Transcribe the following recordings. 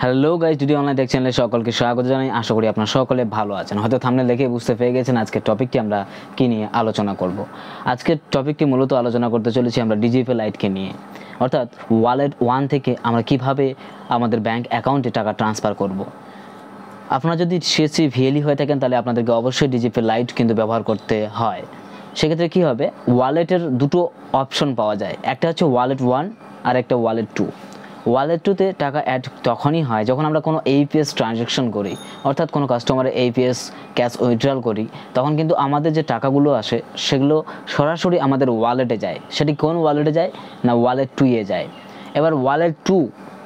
Hello guys, যদি online take চ্যানেলে সকলকে স্বাগত জানাই। আশা করি আপনারা সকলে ভালো আছেন। হয়তো থাম্বনেল দেখে বুঝতে পেরে গেছেন আজকের টপিকটি আমরা কি নিয়ে আলোচনা করব। আজকের টপিকটি মূলত আলোচনা করতে চলেছি আমরা ডিজিপে লাইটকে নিয়ে, অর্থাৎ ওয়ালেট 1 থেকে আমরা কিভাবে আমাদের ব্যাংক অ্যাকাউন্টে টাকা ট্রান্সফার করব। আপনারা যদি সিএসসি ভিএলই হয়ে থাকেন তাহলে আপনাদেরকে অবশ্যই ডিজিপে লাইট কিন্তু ব্যবহার করতে হয়। সেক্ষেত্রে কী হবে, ওয়ালেটের দুটো অপশন পাওয়া যায়, একটা হচ্ছে ওয়ালেট 1 আর একটা ওয়ালেট 2। ওয়ালেট 2তে টাকা অ্যাড তখনই হয় যখন আমরা কোনো এইপিএস ট্রানজ্যাকশন করি, অর্থাৎ কোনো কাস্টমারের এইপিএস ক্যাশ উইথড্রল করি, তখন কিন্তু আমাদের যে টাকাগুলো আসে সেগুলো সরাসরি আমাদের ওয়ালেটে যায়। সেটি কোন ওয়ালেটে যায় না, ওয়ালেট 2-এ যায়। এবার ওয়ালেট 2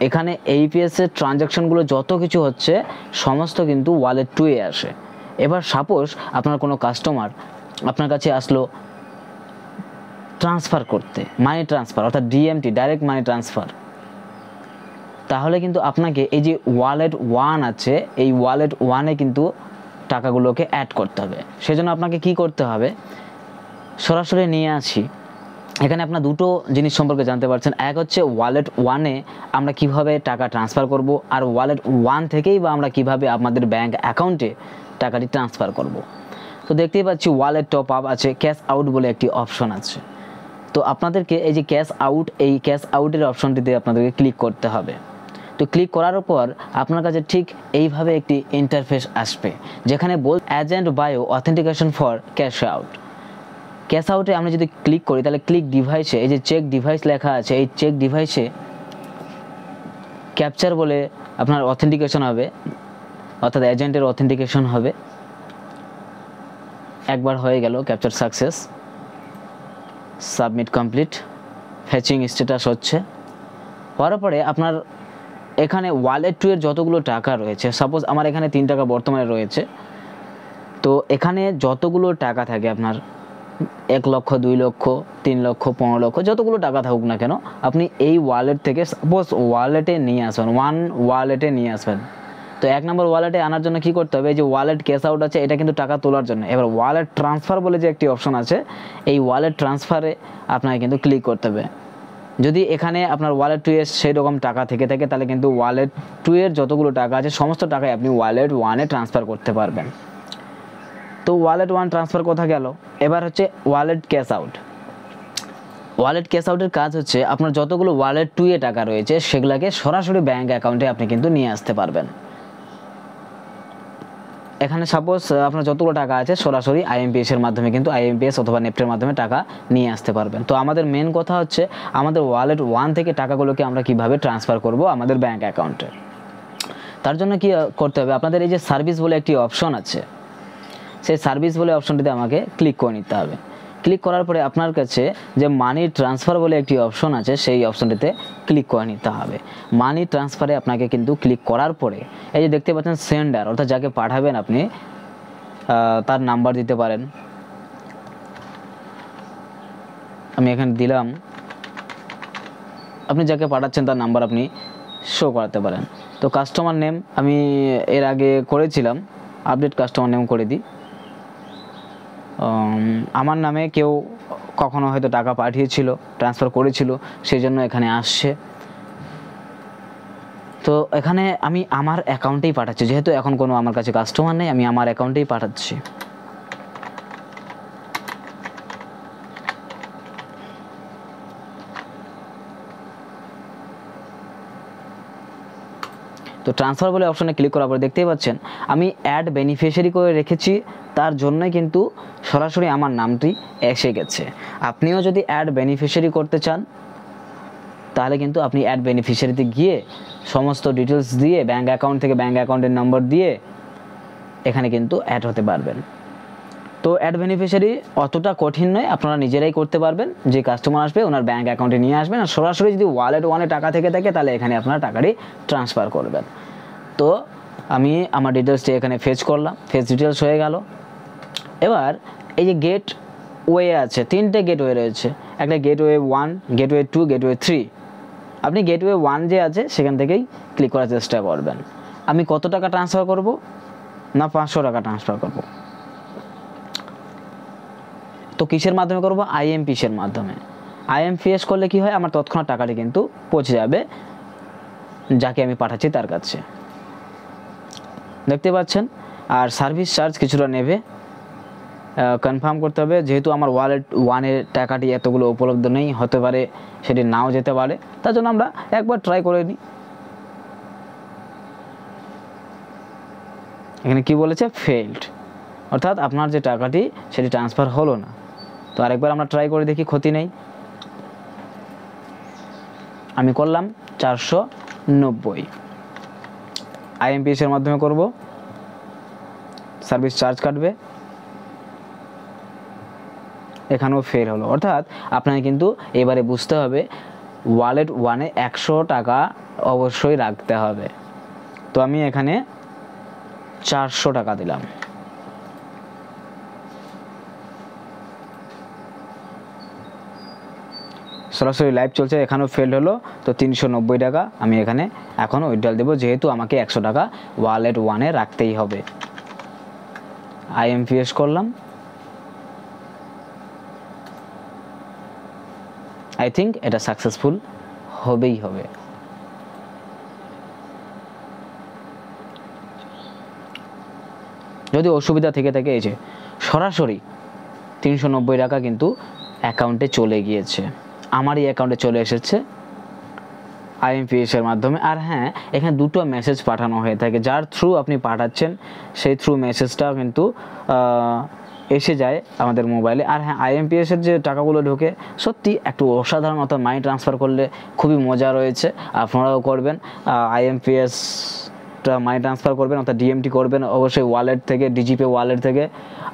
এখানে এইপিএসের ট্রানজ্যাকশনগুলো যত কিছু হচ্ছে সমস্ত কিন্তু ওয়ালেট 2-এ আসে। এবার সাপোজ আপনার কোনো কাস্টমার আপনার কাছে আসলো ট্রান্সফার করতে, মানি ট্রান্সফার অর্থাৎ ডিএমটি, ডাইরেক্ট মানি ট্রান্সফার, তাহলে কিন্তু আপনাকে এই যে ওয়ালেট 1 আছে এই ওয়ালেট 1-এ কিন্তু টাকাগুলোকে অ্যাড করতে হবে। সেজন্য আপনাকে কি করতে হবে, সরাসরি নিয়ে আসি। এখানে আপনার দুটো জিনিস সম্পর্কে জানতে পারছেন। এক হচ্ছে ওয়ালেট 1-এ আমরা কিভাবে টাকা ট্রান্সফার করব, আর ওয়ালেট 1 থেকেই বা আমরা কিভাবে আমাদের ব্যাংক অ্যাকাউন্টে টাকাটি ট্রান্সফার করব। তো দেখতেই পাচ্ছি ওয়ালেট টপ আপ আছে, ক্যাশ আউট বলে একটি অপশন আছে। তো আপনাদেরকে এই যে ক্যাশ আউট, এই ক্যাশ আউটের অপশনটিতে আপনাদেরকে ক্লিক করতে হবে। তো ক্লিক করার পর আপনার কাছে ঠিক এইভাবে একটি ইন্টারফেস আসবে, যেখানে agent bio authentication for cash out. Cash আউটে আমরা যদি ক্লিক করি তাহলে ক্লিক ডিভাইসে এই যে চেক ডিভাইস লেখা আছে, এই চেক ডিভাইসে ক্যাপচার বলে আপনার অথেন্টিকেশন হবে, অর্থাৎ এজেন্টের অথেন্টিকেশন হবে। একবার হয়ে গেল capture success, submit complete, fetching status হচ্ছে। হওয়ার পরে আপনার এখানে ওয়ালেট 2 এর যতগুলো টাকা রয়েছে, সাপোজ আমার এখানে 3 টাকা বর্তমানে রয়েছে, তো এখানে যতগুলো টাকা থাকে আপনার 1 লক্ষ, 2 লক্ষ, 3 লক্ষ, 15 লক্ষ, যতগুলো টাকা থাকুক না কেন, আপনি এই ওয়ালেট থেকে সাপোজ ওয়ালেটে নিয়ে আসবেন, ওয়ালেটে নিয়ে আসবেন। তো 1 নম্বর ওয়ালেটে আনার জন্য কি করতে হবে, এই যে ওয়ালেট ক্যাশ আউট আছে এটা কিন্তু টাকা তোলার জন্য। এবার ওয়ালেট ট্রান্সফার বলে যে একটি অপশন আছে, এই ওয়ালেট ট্রান্সফারে আপনাকে কিন্তু ক্লিক করতে হবে। যদি এখানে আপনার ওয়ালেট 2 এর সেই রকম টাকা থেকে থাকে তাহলে কিন্তু ওয়ালেট 2 এর যতগুলো টাকা আছে সমস্ত টাকাই আপনি ওয়ালেট 1-এ ট্রান্সফার করতে পারবেন। তো ওয়ালেট 1 ট্রান্সফার কথা গেল। এবার হচ্ছে wallet cash out. Wallet cash আউটের কাজ হচ্ছে আপনার যতগুলো ওয়ালেট 2-এ টাকা রয়েছে সেগুলোকে সরাসরি ব্যাংক অ্যাকাউন্টে আপনি কিন্তু নিয়ে আসতে পারবেন। এখানে সাপোজ আপনার যতগুলো টাকা আছে সরাসরি আইএমপিএস এর মাধ্যমে কিন্তু আইএমপিএস অথবা নেফটের মাধ্যমে টাকা নিয়ে আসতে পারবেন। তো আমাদের মেন কথা হচ্ছে আমাদের ওয়ালেট 1 থেকে টাকাগুলোকে আমরা কিভাবে ট্রান্সফার করব আমাদের ব্যাংক অ্যাকাউন্টে। তার জন্য কি করতে হবে, আপনাদের এই যে সার্ভিস বলে একটি অপশন আছে, সেই সার্ভিস বলে অপশনটিতে আমাকে ক্লিক করে নিতে হবে। ক্লিক করার পরে আপনার কাছে যে মানি ট্রান্সফার বলে একটি অপশন আছে সেই অপশনটিতে ক্লিক করে নিতে হবে। মানি ট্রান্সফারে আপনাকে কিন্তু ক্লিক করার পরে এই যে দেখতে পাচ্ছেন সেন্ডার, অর্থাৎ যাকে পাঠাবেন আপনি তার নাম্বার দিতে পারেন। আমি এখানে দিলাম, আপনি যাকে পাঠাচ্ছেন তার নাম্বার আপনি শো করাতে পারেন। তো কাস্টমার নেম আমি এর আগে করেছিলাম, আপডেট কাস্টমার নেম করে দিই। আমার নামে কেউ কখনো হয়তো টাকা পাঠিয়েছিল, ট্রান্সফার করেছিল, সেই জন্য এখানে আসছে। তো এখানে আমি আমার অ্যাকাউন্টেই পাঠাচ্ছি, যেহেতু এখন কোনো আমার কাছে কাস্টমার নেই, আমি আমার অ্যাকাউন্টেই পাঠাচ্ছি। তো ট্রান্সফার বলে অপশনে ক্লিক করার পর দেখতেই পাচ্ছেন আমি অ্যাড বেনিফিশিয়ারি করে রেখেছি, তার জন্যই কিন্তু সরাসরি আমার নামটি এসে গেছে। আপনিও যদি অ্যাড বেনিফিশিয়ারি করতে চান তাহলে কিন্তু আপনি অ্যাড বেনিফিশিয়ারিতে গিয়ে সমস্ত ডিটেলস দিয়ে ব্যাঙ্ক অ্যাকাউন্ট থেকে ব্যাঙ্ক অ্যাকাউন্টের নম্বর দিয়ে এখানে কিন্তু অ্যাড হতে পারবেন। তো অ্যাড বেনিফিশিয়ারি অতটা কঠিন নয়, আপনারা নিজেরাই করতে পারবেন। যে কাস্টমার আসবে ওনার ব্যাঙ্ক অ্যাকাউন্টে নিয়ে আসবেন, আর সরাসরি যদি ওয়ালেট 1-এ টাকা থেকে থাকে তাহলে এখানে আপনারা টাকাটি ট্রান্সফার করবেন। তো আমি আমার ডিটেলসটি এখানে ফেচ করলাম, ফেচ ডিটেলস হয়ে গেল। এবার এই যে গেট ওয়ে আছে, 3টে গেটওয়ে রয়েছে, একটা গেটওয়ে 1, গেটওয়ে 2, গেটওয়ে 3। আপনি গেটওয়ে 1 যে আছে সেখান থেকেই ক্লিক করার চেষ্টা করবেন। আমি কত টাকা ট্রান্সফার করব না, 500 টাকা ট্রান্সফার করব। তো কিসের মাধ্যমে করব, আইএমপিএস এর মাধ্যমে। আইএমপিএস করলে কি হয়, আমার তৎক্ষণাৎ টাকাটি কিন্তু পৌঁছে যাবে যাকে আমি পাঠাচ্ছি তার কাছে, দেখতে পাচ্ছেন। আর সার্ভিস চার্জ কিছুটা নেবে, কনফার্ম করতে হবে, যেহেতু আমার ওয়ালেট 1-এর টাকাটি এতগুলো উপলব্ধ নেই, হতে পারে সেটি নাও যেতে পারে, তার জন্য আমরা একবার ট্রাই করে নিই। এখানে কি বলেছে, ফেইল্ড, অর্থাৎ আপনার যে টাকাটি সেটি ট্রান্সফার হলো না। তো আরেকবার আমরা ট্রাই করে দেখি, ক্ষতি নেই। আমি করলাম 490, IMPS এর মাধ্যমে করব, সার্ভিস চার্জ কাটবে, এখানেও ফেল হলো। অর্থাৎ আপনাকে কিন্তু এবারে বুঝতে হবে ওয়ালেট 1-এ 100 টাকা অবশ্যই রাখতে হবে। তো আমি এখানে 400 টাকা দিলাম, সরাসরি লাইভ চলছে, এখানেও ফেল হলো। তো 390 টাকা আমি এখানে এখন উইথড্রল দেবো, যেহেতু আমাকে 100 টাকা ওয়ালেট 1-এ রাখতেই হবে। IMPS করলাম, আই থিঙ্ক এটা সাকসেসফুল হবেই হবে। যদি অসুবিধা থেকে থাকে, এই যে সরাসরি 390 টাকা কিন্তু অ্যাকাউন্টে চলে গিয়েছে, আমারই অ্যাকাউন্টে চলে এসেছে IMPS এর মাধ্যমে। আর হ্যাঁ, এখানে দুটো মেসেজ পাঠানো হয়ে থাকে, যার থ্রু আপনি পাঠাচ্ছেন সেই থ্রু মেসেজটা কিন্তু এসে যায় আমাদের মোবাইলে। আর হ্যাঁ, IMPS এর যে টাকাগুলো ঢোকে সত্যি একটু অসাধারণ, অর্থাৎ মানি ট্রান্সফার করলে খুবই মজা রয়েছে, আপনারাও করবেন। IMPSটা মানি ট্রান্সফার করবেন, অর্থাৎ DMT করবেন অবশ্যই ওয়ালেট থেকে, ডিজিপে ওয়ালেট থেকে।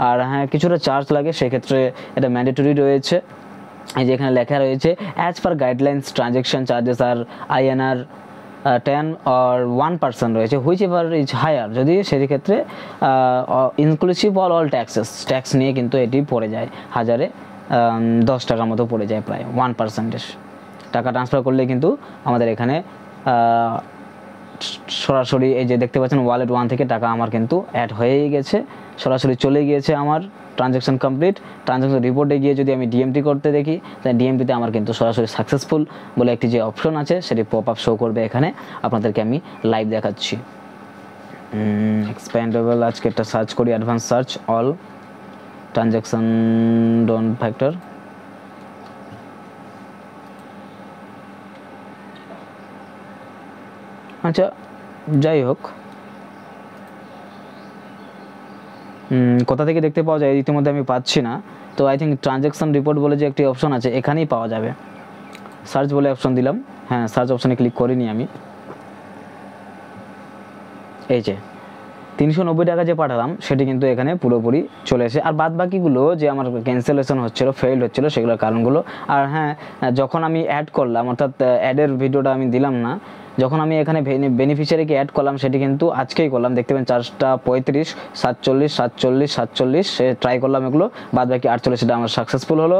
আর হ্যাঁ, কিছুটা চার্জ লাগে, সেক্ষেত্রে এটা ম্যান্ডেটরি রয়েছে। এই যে এখানে লেখা রয়েছে, as per guidelines transaction charges আর INR 10 or 1% রয়েছে, হুইচ এভার ইজ হায়ার, যদি সেই ক্ষেত্রে ইনক্লুসিভ অল ট্যাক্সেস, ট্যাক্স নিয়ে কিন্তু এটি পড়ে যায় 1010 টাকার মতো পড়ে যায়, প্রায় 1% টাকা ট্রান্সফার করলে কিন্তু আমাদের এখানে সরাসরি এই যে দেখতে পাচ্ছেন ওয়ালেট 1 থেকে টাকা আমার কিন্তু অ্যাড হয়েই গেছে, সরাসরি চলে গিয়েছে আমার, ট্রানজ্যাকশন কমপ্লিট। ট্রানজ্যাকশন রিপোর্টে গিয়ে যদি আমি DMT করতে দেখি, তাহলে DMTতে আমার কিন্তু সরাসরি সাকসেসফুল বলে একটি যে অপশন আছে সেটি পপ আপ শো করবে। এখানে আপনাদেরকে আমি লাইভ দেখাচ্ছি। এক্সপ্যান্ডেবল, আজকে একটা সার্চ করি, advance search, all transaction don't factor. আচ্ছা, যাই হোক, কোথা থেকে দেখতে পাওয়া যায় ইতিমধ্যে আমি পাচ্ছি না। তো আই থিঙ্ক ট্রানজ্যাকশন রিপোর্ট বলে যে একটি অপশন আছে, এখানেই পাওয়া যাবে। সার্চ বলে অপশন দিলাম, হ্যাঁ সার্চ অপশনে ক্লিক করিনি আমি। এই যে 390 টাকা যে পাঠালাম সেটি কিন্তু এখানে পুরোপুরি চলে এসে, আর বাদ বাকিগুলো যে আমার ক্যান্সেলেশন হচ্ছিলো, ফেইল হচ্ছিলো, সেগুলোর কারণগুলো। আর হ্যাঁ, যখন আমি অ্যাড করলাম, অর্থাৎ অ্যাডের ভিডিওটা আমি দিলাম না, যখন আমি এখানে বেনিফিশিয়ারিকে অ্যাড করলাম সেটি কিন্তু আজকেই করলাম, দেখতে পাবেন 4:35, 47, 47, 47 সে ট্রাই করলাম, এগুলো বাদ বাকি 48 সেটা আমার সাকসেসফুল হলো।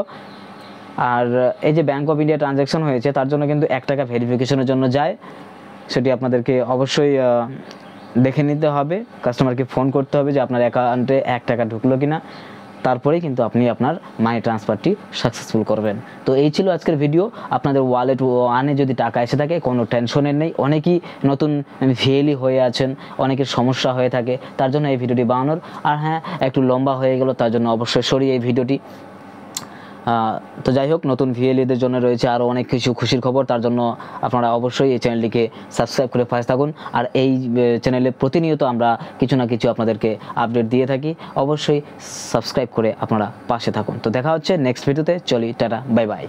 আর এই যে ব্যাঙ্ক অফ ইন্ডিয়া ট্রানজ্যাকশন হয়েছে, তার জন্য কিন্তু 1 টাকা ভেরিফিকেশনের জন্য যায়, সেটি আপনাদেরকে অবশ্যই দেখে নিতে হবে, কাস্টমারকে ফোন করতে হবে যে আপনার অ্যাকাউন্টে 1 টাকা ঢুকলো কিনা, তারপরেই কিন্তু আপনি আপনার মানি ট্রান্সফারটি সাকসেসফুল করবেন। তো এই ছিল আজকের ভিডিও। আপনাদের ওয়ালেট 1-এ যদি টাকা এসে থাকে, কোনো টেনশনের নেই। অনেকেই নতুন ভিএলই হয়ে আছেন, অনেকের সমস্যা হয়ে থাকে, তার জন্য এই ভিডিওটি বানানোর। আর হ্যাঁ, একটু লম্বা হয়ে গেল, তার জন্য অবশ্যই সরি এই ভিডিওটি। তো যাই হোক, নতুন ভিএলইদের জন্য রয়েছে আরও অনেক কিছু খুশির খবর, তার জন্য আপনারা অবশ্যই এই চ্যানেলটিকে সাবস্ক্রাইব করে পাশে থাকুন। আর এই চ্যানেলে প্রতিনিয়ত আমরা কিছু না কিছু আপনাদেরকে আপডেট দিয়ে থাকি, অবশ্যই সাবস্ক্রাইব করে আপনারা পাশে থাকুন। তো দেখা হচ্ছে নেক্সট ভিডিওতে, চলি, টাটা, বাই বাই।